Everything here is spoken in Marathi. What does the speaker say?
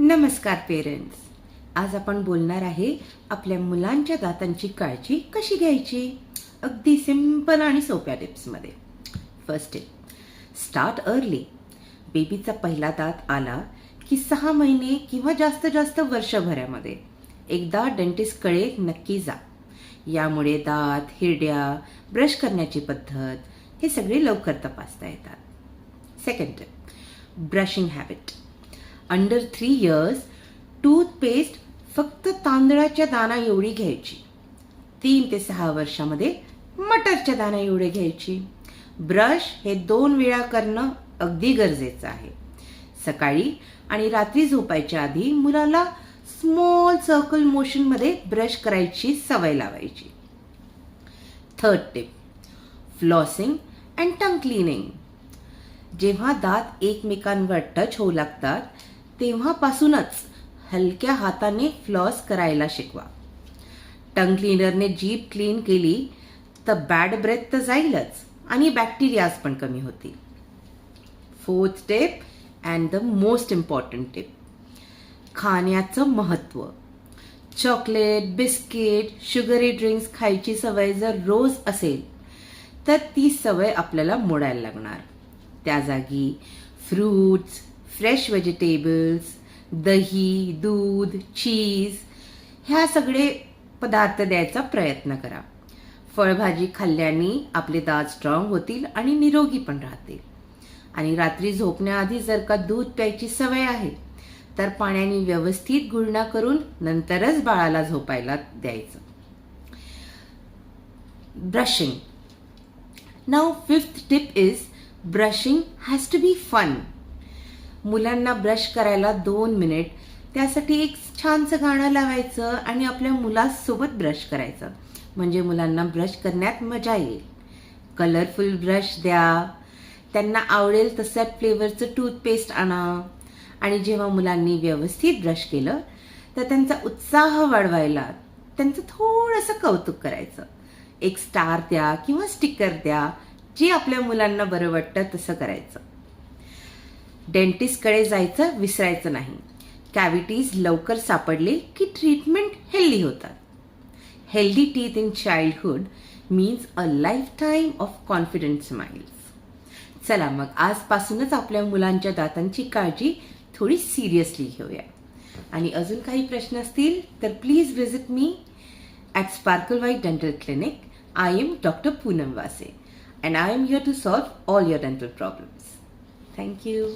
नमस्कार पेरेंट्स. आज आपण बोलणार आहे आपल्या मुलांच्या दातांची काळजी कशी घ्यायची, अगदी सिंपल आणि सोप्या टिप्समध्ये. First tip, start early. बेबीचा पहिला दात आला की 6 महिने किंवा जास्त वर्षभरामध्ये एकदा डेंटिस्टकडे नक्की जा. यामुळे दात, हिरड्या, ब्रश करण्याची पद्धत हे सगळे लवकर तपासता येतात. Second tip, brushing habit. Under 3 years toothpaste फक्त तांदळाच्या दाणा एवढी घ्यायची. 3 ते 6 वर्षामध्ये मटरच्या दाणा एवढे घ्यायची. ब्रश हे 2 वेळा करणं अगदी गरजेचं आहे. सकाळी आणि रात्री झोपायच्या आधी मुलाला स्मॉल सर्कल मोशनमध्ये ब्रश करायची सवय लावायची. Third tip, flossing and tongue cleaning. जेव्हा दात एकमेकांवर टच होऊ लागतात तेव्हापासूनच हलक्या हाताने फ्लॉस करायला शिकवा. टंग क्लीनरने जीभ क्लीन केली तर बॅड ब्रेथ तर जाईलच आणि बॅक्टेरियाज पण कमी होतील. Fourth tip and the most important tip, खाण्याचं महत्त्व. चॉकलेट, बिस्किट, शुगरी ड्रिंक्स खायची सवय जर रोज असेल तर ती सवय आपल्याला मोडायला लागणार. त्या जागी फ्रूट्स, फ्रेश व्हेजिटेबल्स, दही, दूध, चीज ह्या सगळे पदार्थ द्यायचा प्रयत्न करा. फळभाजी खाल्ल्याने आपले दात स्ट्रॉंग होतील आणि निरोगी पण राहतील. आणि रात्री झोपण्याआधी जर का दूध प्यायची सवय आहे तर पाण्याने व्यवस्थित गुळणा करून नंतरच बाळाला झोपायला द्यायचं. Brushing. Now fifth tip is brushing has to be fun. मुलांना ब्रश करायला 2 मिनिट, त्यासाठी एक छानसं गाणं लावायचं आणि आपल्या मुलासोबत ब्रश करायचं, म्हणजे मुलांना ब्रश करण्यात मजा येईल. कलरफुल ब्रश द्या, त्यांना आवडेल तसं फ्लेवरचं टूथपेस्ट आणा आणि जेव्हा मुलांनी व्यवस्थित ब्रश केलं तर त्यांचा उत्साह वाढवायला त्यांचं थोडंसं कौतुक करायचं. एक स्टार द्या किंवा स्टिकर द्या, जे आपल्या मुलांना बरं वाटतं तसं करायचं. डेंटिस्टकडे जायचं विसरायचं नाही. कॅव्हिटीज लवकर सापडले की ट्रीटमेंट हेल्दी होतात. Healthy teeth in childhood means a life time of confident smiles. चला मग आजपासूनच आपल्या मुलांच्या दातांची काळजी थोडी सिरियसली घेऊया. आणि अजून काही प्रश्न असतील तर please visit me at Sparkle White Dental Clinic. I am doctor Poonam Wase and I am here to solve all your dental problems. Thank you.